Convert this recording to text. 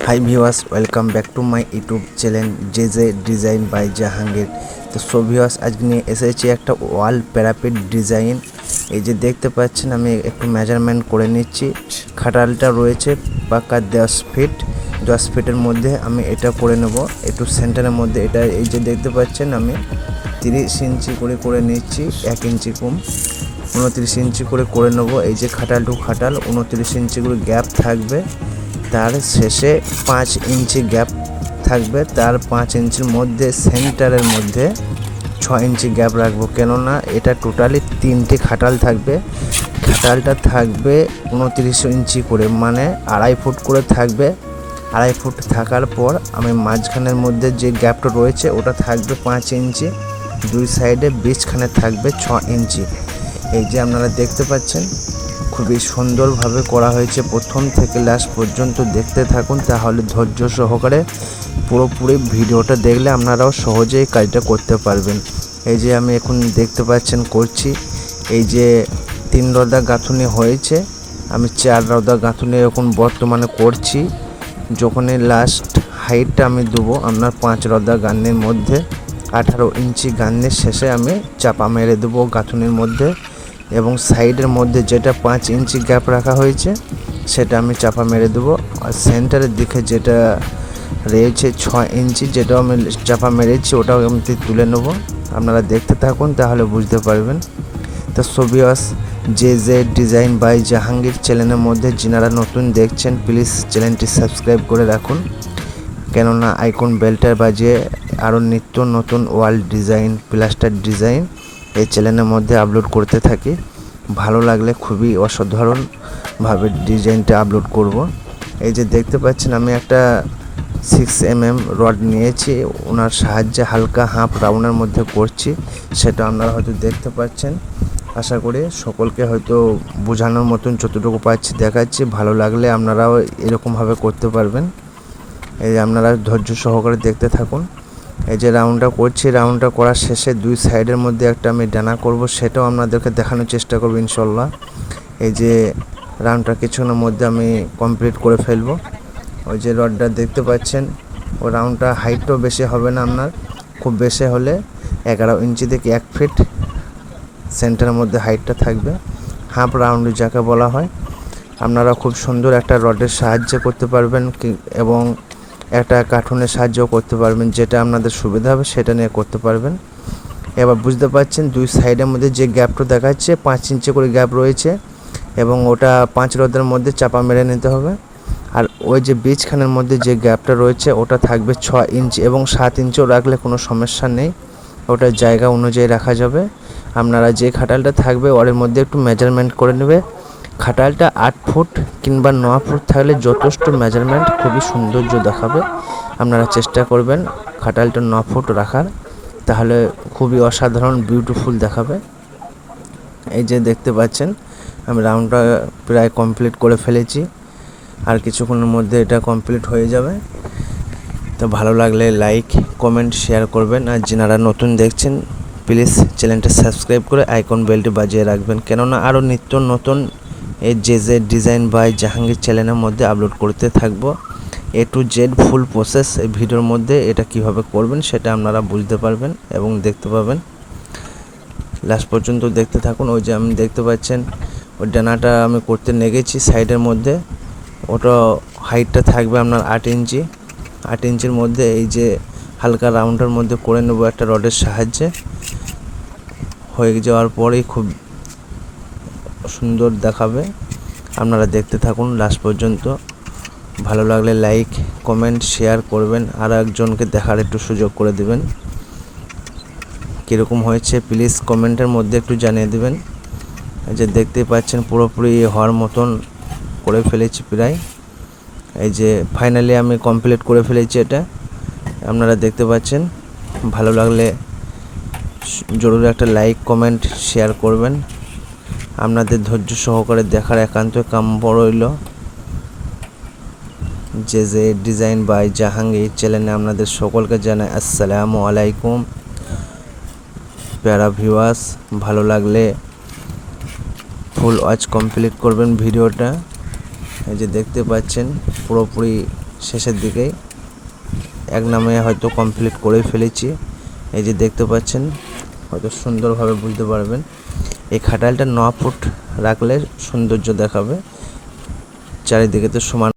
High viewers welcome back to my YouTube channel JJ design by Jahangir. তো so viewers আজকে নিয়ে এসেছি একটা ওয়াল প্যারাপিট ডিজাইন। এই যে দেখতে পাচ্ছেন আমি একটু মেজারমেন্ট করে নিচ্ছি। খাটালটা রয়েছে পাকা 10 ফিটের মধ্যে আমি এটা করে নেব একটু সেন্টারের মধ্যে। এটা এই যে দেখতে পাচ্ছেন আমি 30 ইঞ্চি করে নিচ্ছি, 1 ইঞ্চি কম 29 ইঞ্চি করে নেব। এই যে খাটাল টু খাটাল 29 ইঞ্চি করে গ্যাপ থাকবে, তার শেষে 5 ইঞ্চি গ্যাপ থাকবে, তার 5 ইঞ্চির মধ্যে সেন্টারের মধ্যে 6 ইঞ্চি গ্যাপ রাখবো, কেননা এটা টোটালি 3টে খাটাল থাকবে। খাটালটা থাকবে 29 ইঞ্চি করে, মানে 2.5 ফুট করে থাকবে। 2.5 ফুট থাকার পর আমি মাঝখানের মধ্যে যে গ্যাপটা রয়েছে ওটা থাকবে 5 ইঞ্চি, দুই সাইডে বীজখানে থাকবে 6 ইঞ্চি। এই যে আপনারা দেখতে পাচ্ছেন খুবই সুন্দরভাবে করা হয়েছে। প্রথম থেকে লাস্ট পর্যন্ত দেখতে থাকুন, তাহলে ধৈর্য সহকারে পুরোপুরি ভিডিওটা দেখলে আপনারাও সহজেই কাজটা করতে পারবেন। এই যে আমি এখন দেখতে পাচ্ছেন করছি। এই যে 3 রদা গাঁথুনি হয়েছে, আমি 4 রদা গাঁথুনি এখন বর্তমানে করছি। যখনই লাস্ট হাইটটা আমি দেবো আপনার 5 রদা গানের মধ্যে 18 ইঞ্চি গানের শেষে আমি চাপা মেরে দেবো গাঁথুনির মধ্যে, এবং সাইডের মধ্যে যেটা 5 ইঞ্চি গ্যাপ রাখা হয়েছে সেটা আমি চাপা মেরে দেবো। আর সেন্টারের দিকে যেটা রয়েছে 6 ইঞ্চি যেটাও আমি চাপা মেরেছি ওটাও আমি তুলে নেব। আপনারা দেখতে থাকুন তাহলে বুঝতে পারবেন। তো so viewers JJ design by Jahangir চ্যানেলের মধ্যে যিনারা নতুন দেখছেন প্লিজ চ্যানেলটি সাবস্ক্রাইব করে রাখুন, কেননা আইকন বেলটা বাজিয়ে আরও নিত্য নতুন ওয়াল ডিজাইন প্লাস্টার ডিজাইন এই চ্যানেলের মধ্যে আপলোড করতে থাকি। ভালো লাগলে খুবই অসাধারণভাবে ডিজাইনটা আপলোড করব। এই যে দেখতে পাচ্ছেন আমি একটা 6mm রড নিয়েছি, ওনার সাহায্যে হালকা হাফ রাউন্ডের মধ্যে করছি, সেটা আপনারা হয়তো দেখতে পাচ্ছেন। আশা করি সকলকে হয়তো বোঝানোর মতন যতটুকু পাচ্ছি দেখাচ্ছি। ভালো লাগলে আপনারাও এরকমভাবে করতে পারবেন। এই যে আপনারা ধৈর্য সহকারে দেখতে থাকুন। এই যে রাউন্ডটা করছি, রাউন্ডটা করার শেষে দুই সাইডের মধ্যে একটা আমি ডানা করব, সেটাও আপনাদেরকে দেখানোর চেষ্টা করব ইনশাল্লাহ। এই যে রাউন্ডটা কিছুক্ষণের মধ্যে আমি কমপ্লিট করে ফেলবো। ওই যে রডটা দেখতে পাচ্ছেন ও রাউন্ডটা হাইটও বেশি হবে না আপনার, খুব বেশি হলে 11 ইঞ্চি থেকে 1 ফিট সেন্টারের মধ্যে হাইটটা থাকবে, হাফ রাউন্ড যাকে বলা হয়। আপনারা খুব সুন্দর একটা রডের সাহায্যে করতে পারবেন এবং একটা কার্টুনের সাহায্যও করতে পারবেন, যেটা আপনাদের সুবিধা হবে সেটা নিয়ে করতে পারবেন। এবার বুঝতে পারছেন দুই সাইডের মধ্যে যে গ্যাপটা দেখাচ্ছে 5 ইঞ্চি করে গ্যাপ রয়েছে, এবং ওটা 5 রদের মধ্যে চাপা মেরে নিতে হবে। আর ওই যে বীজখানের মধ্যে যে গ্যাপটা রয়েছে ওটা থাকবে 6 ইঞ্চি, এবং 7 ইঞ্চিও রাখলে কোনো সমস্যা নেই, ওটা জায়গা অনুযায়ী রাখা যাবে। আপনারা যে খাটালটা থাকবে ওর মধ্যে একটু মেজারমেন্ট করে নেবে। খাটালটা 8 ফুট কিংবা 9 ফুট থাকলে যথেষ্ট মেজারমেন্ট, খুবই সৌন্দর্য দেখাবে। আপনারা চেষ্টা করবেন খাটালটা 9 ফুট রাখার, তাহলে খুবই অসাধারণ বিউটিফুল দেখাবে। এই যে দেখতে পাচ্ছেন আমি রাউন্ডটা প্রায় কমপ্লিট করে ফেলেছি, আর কিছুক্ষণের মধ্যে এটা কমপ্লিট হয়ে যাবে। তো ভালো লাগলে লাইক কমেন্ট শেয়ার করবেন, আর যারা নতুন দেখছেন প্লিজ চ্যানেলটা সাবস্ক্রাইব করে আইকন বেলটি বাজিয়ে রাখবেন, কেননা আরও নিত্য নতুন এই জেজে ডিজাইন বাই জাহাঙ্গীর চ্যানেলের মধ্যে আপলোড করতে থাকবো। A to Z full process এই ভিডিওর মধ্যে এটা কিভাবে করবেন সেটা আপনারা বুঝতে পারবেন এবং দেখতে পাবেন। লাস্ট পর্যন্ত দেখতে থাকুন। ওই যে আমি দেখতে পাচ্ছেন ওই ডানাটা আমি করতে নেগেছি সাইডের মধ্যে, ওটা হাইটটা থাকবে আপনার 8 ইঞ্চি। 8 ইঞ্চির মধ্যে এই যে হালকা রাউন্ডের মধ্যে করে নেব একটা রডের সাহায্যে। হয়ে যাওয়ার পরেই খুব সুন্দর দেখাবে। আপনারা দেখতে থাকুন লাস্ট পর্যন্ত। ভালো লাগলে লাইক কমেন্ট শেয়ার করবেন, আর একজনকে দেখার একটু সুযোগ করে দেবেন। কীরকম হয়েছে প্লিজ কমেন্টের মধ্যে একটু জানিয়ে দেবেন। যে দেখতে পাচ্ছেন পুরোপুরি হওয়ার মতন করে ফেলেছি প্রায়। এই যে ফাইনালি আমি কমপ্লিট করে ফেলেছি এটা, আপনারা দেখতে পাচ্ছেন। ভালো লাগলে জরুরি একটা লাইক কমেন্ট শেয়ার করবেন। আপনাদের ধৈর্য সহকারে দেখার একান্ত কাম্য রইল। জেজে ডিজাইন বাই জাহাঙ্গীর চ্যানেলে আপনাদের সকলকে জানাই আসসালামু আলাইকুম। প্যারা ভিউয়ার্স ভালো লাগলে ফুল ওয়াচ কমপ্লিট করবেন ভিডিওটা। এই যে দেখতে পাচ্ছেন পুরোপুরি শেষের দিকেই এক নামে হয়তো কমপ্লিট করে ফেলেছি। এই যে দেখতে পাচ্ছেন, হয়তো সুন্দরভাবে বুঝতে পারবেন। এই খাটালটা 9 ফুট রাখলে সৌন্দর্য দেখাবে, চারিদিকে তো সমান।